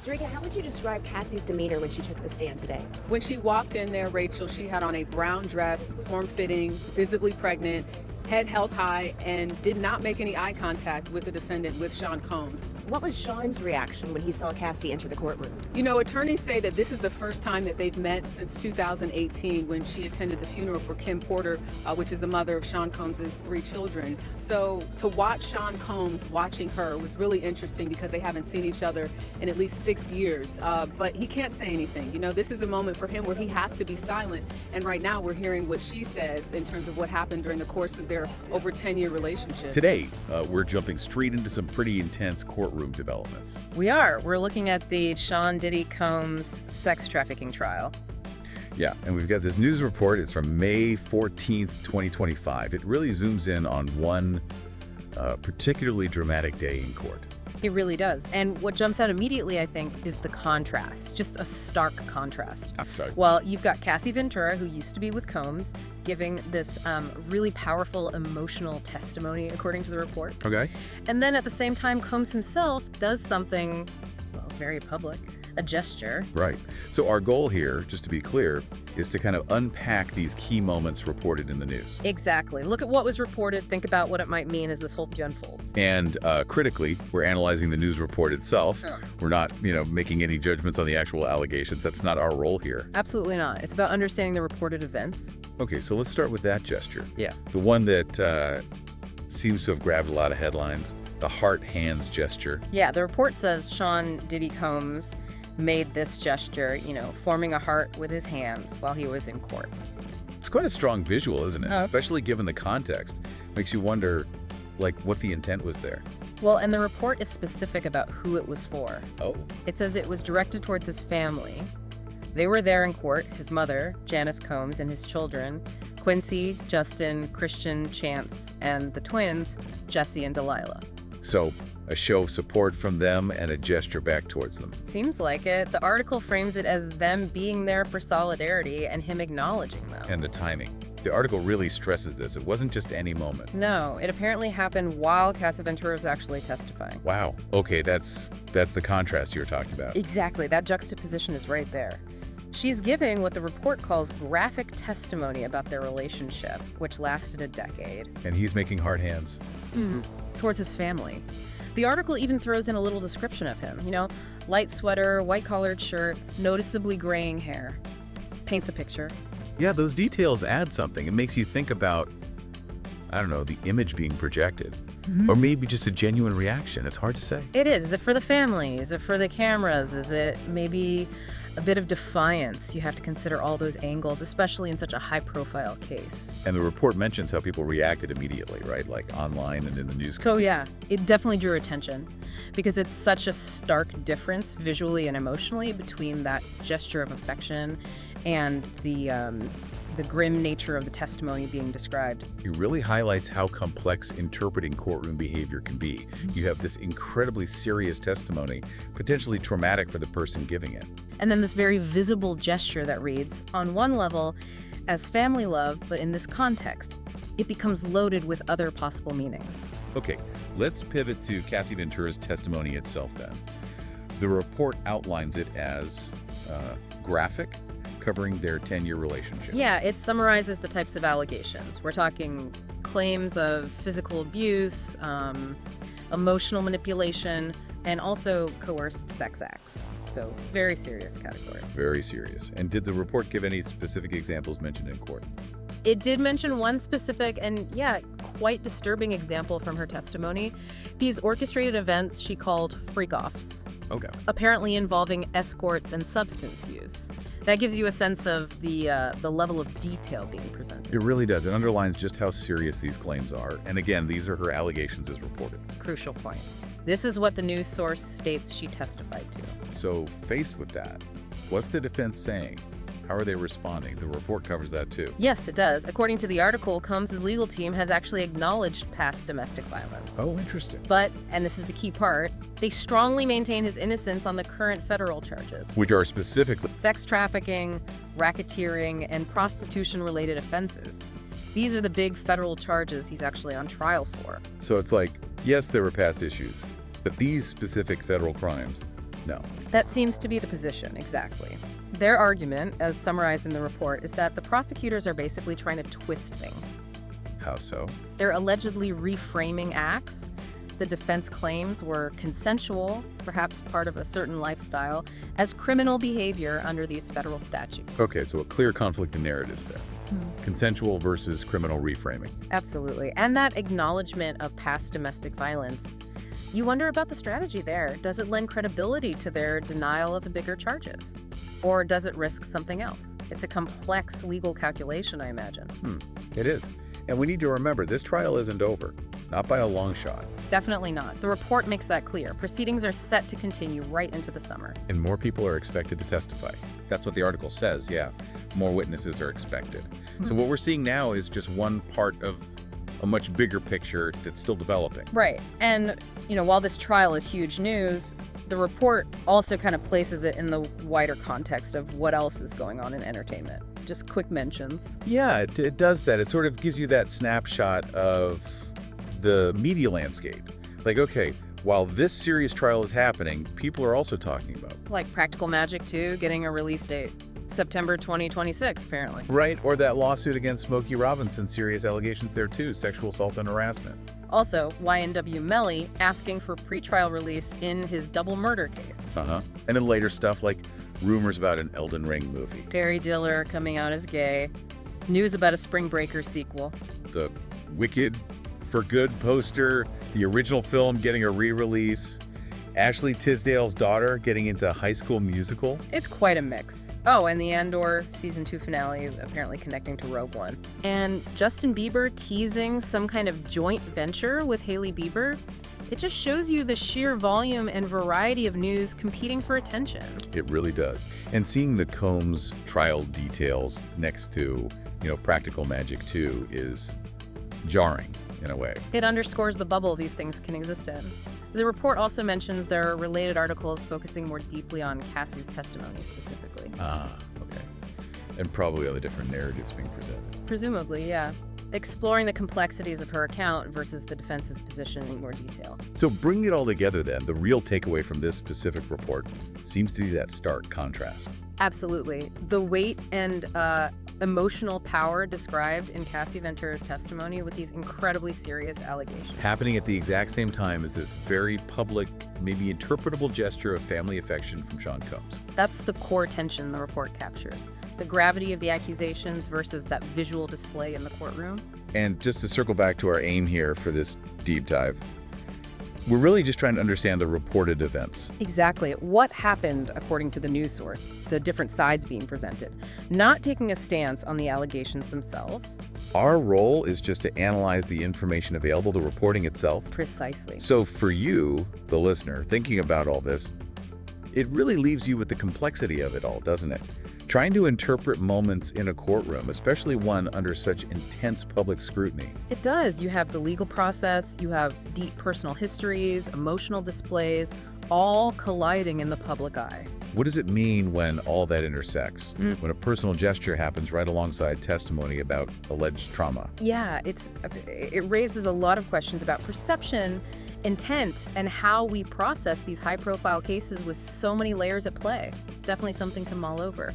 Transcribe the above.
Drika, how would you describe Cassie's demeanor when she took the stand today? When she walked in there, Rachel, she had on a brown dress, form-fitting, visibly pregnant, head held high, and did not make any eye contact with the defendant, with Sean Combs. What was Sean's reaction when he saw Cassie enter the courtroom? You know, attorneys say that this is the first time that they've met since 2018 when she attended the funeral for Kim Porter, which is the mother of Sean Combs' 3 children. So to watch Sean Combs watching her was really interesting because they haven't seen each other in at least 6 years. But he can't say anything. You know, this is a moment for him where he has to be silent. And right now we're hearing what she says in terms of what happened during the course of their over 10-year relationship. Today, we're jumping straight into some pretty intense courtroom developments. We are. We're looking at the Sean Diddy Combs sex trafficking trial. Yeah, and we've got this news report. It's from May 14th, 2025. It really zooms in on one particularly dramatic day in court. It really does. And what jumps out immediately, I think, is the contrast. Just a stark contrast. I'm sorry. Well, you've got Cassie Ventura, who used to be with Combs, giving this really powerful emotional testimony, according to the report. Okay. And then at the same time, Combs himself does something, well, very public, a gesture. Right. So our goal here, just to be clear, is to kind of unpack these key moments reported in the news. Exactly. Look at what was reported, think about what it might mean as this whole thing unfolds. And critically, we're analyzing the news report itself. We're not, making any judgments on the actual allegations. That's not our role here. Absolutely not. It's about understanding the reported events. Okay, so let's start with that gesture. Yeah. The one that seems to have grabbed a lot of headlines, the heart hands gesture. Yeah, the report says Sean Diddy Combs made this gesture, forming a heart with his hands while he was in court. It's quite a strong visual, isn't it? Oh. Especially given the context. Makes you wonder, what the intent was there. Well, and the report is specific about who it was for. Oh. It says it was directed towards his family. They were there in court, his mother, Janice Combs, and his children, Quincy, Justin, Christian, Chance, and the twins, Jesse and Delilah. So, a show of support from them and a gesture back towards them. Seems like it. The article frames it as them being there for solidarity and him acknowledging them. And the timing. The article really stresses this. It wasn't just any moment. No, it apparently happened while Cassie Ventura was actually testifying. Wow. Okay, that's the contrast you were talking about. Exactly. That juxtaposition is right there. She's giving what the report calls graphic testimony about their relationship, which lasted a decade. And he's making hard hands. Towards his family. The article even throws in a little description of him. Light sweater, white-collared shirt, noticeably graying hair. Paints a picture. Yeah, those details add something. It makes you think about, the image being projected. Or maybe just a genuine reaction. It's hard to say. It is. Is it for the family? Is it for the cameras? Is it maybe a bit of defiance? You have to consider all those angles, especially in such a high-profile case. And the report mentions how people reacted immediately, right? Like online and in the news. Oh, yeah. It definitely drew attention because it's such a stark difference visually and emotionally between that gesture of affection and the grim nature of the testimony being described. It really highlights how complex interpreting courtroom behavior can be. You have this incredibly serious testimony, potentially traumatic for the person giving it. And then this very visible gesture that reads, on one level, as family love, but in this context, it becomes loaded with other possible meanings. Okay, let's pivot to Cassie Ventura's testimony itself then. The report outlines it as graphic, covering their 10-year relationship. Yeah, it summarizes the types of allegations. We're talking claims of physical abuse, emotional manipulation, and also coerced sex acts. So very serious category. Very serious. And did the report give any specific examples mentioned in court? It did mention one specific and, quite disturbing example from her testimony. These orchestrated events she called freak-offs. Okay. Apparently involving escorts and substance use. That gives you a sense of the level of detail being presented. It really does. It underlines just how serious these claims are. And again, these are her allegations as reported. Crucial point. This is what the news source states she testified to. So, faced with that, what's the defense saying? How are they responding? The report covers that too. Yes, it does. According to the article, Combs' legal team has actually acknowledged past domestic violence. Oh, interesting. But, and this is the key part, they strongly maintain his innocence on the current federal charges. Which are specifically sex trafficking, racketeering, and prostitution-related offenses. These are the big federal charges he's actually on trial for. So it's like, yes, there were past issues, but these specific federal crimes, No. That seems to be the position, exactly. Their argument, as summarized in the report, is that the prosecutors are basically trying to twist things. How so? They're allegedly reframing acts. The defense claims were consensual, perhaps part of a certain lifestyle, as criminal behavior under these federal statutes. Okay, so a clear conflict in narratives there. Consensual versus criminal reframing. Absolutely. And that acknowledgement of past domestic violence. You wonder about the strategy there. Does it lend credibility to their denial of the bigger charges? Or does it risk something else? It's a complex legal calculation, I imagine. It is. And we need to remember, this trial isn't over. Not by a long shot. Definitely not. The report makes that clear. Proceedings are set to continue right into the summer. And more people are expected to testify. That's what the article says, yeah. More witnesses are expected. So what we're seeing now is just one part of a much bigger picture that's still developing. Right. And, while this trial is huge news, the report also kind of places it in the wider context of what else is going on in entertainment. Just quick mentions. Yeah, it does that. It sort of gives you that snapshot of the media landscape. Like, okay, while this serious trial is happening, people are also talking about. Like Practical Magic 2 getting a release date. September 2026, apparently. Right, or that lawsuit against Smokey Robinson, serious allegations there too, sexual assault and harassment. Also, YNW Melly asking for pretrial release in his double murder case. And then later stuff like rumors about an Elden Ring movie. Terry Diller coming out as gay. News about a Spring Breakers sequel. The Wicked for Good poster, the original film getting a re-release. Ashley Tisdale's daughter getting into High School Musical. It's quite a mix. Oh, and the Andor Season 2 finale apparently connecting to Rogue One. And Justin Bieber teasing some kind of joint venture with Hailey Bieber. It just shows you the sheer volume and variety of news competing for attention. It really does. And seeing the Combs trial details next to, Practical Magic 2 is jarring in a way. It underscores the bubble these things can exist in. The report also mentions there are related articles focusing more deeply on Cassie's testimony specifically. Okay. And probably on the different narratives being presented. Presumably, yeah. Exploring the complexities of her account versus the defense's position in more detail. So bringing it all together then, the real takeaway from this specific report seems to be that stark contrast. Absolutely. The weight and emotional power described in Cassie Ventura's testimony with these incredibly serious allegations. Happening at the exact same time as this very public, maybe interpretable gesture of family affection from Sean Combs. That's the core tension the report captures. The gravity of the accusations versus that visual display in the courtroom. And just to circle back to our aim here for this deep dive, we're really just trying to understand the reported events. Exactly. What happened according to the news source, the different sides being presented, not taking a stance on the allegations themselves. Our role is just to analyze the information available, the reporting itself. Precisely. So for you, the listener, thinking about all this, it really leaves you with the complexity of it all, doesn't it? Trying to interpret moments in a courtroom, especially one under such intense public scrutiny. It does. You have the legal process, you have deep personal histories, emotional displays, all colliding in the public eye. What does it mean when all that intersects? When a personal gesture happens right alongside testimony about alleged trauma? Yeah, it raises a lot of questions about perception, intent, and how we process these high-profile cases with so many layers at play. Definitely something to mull over.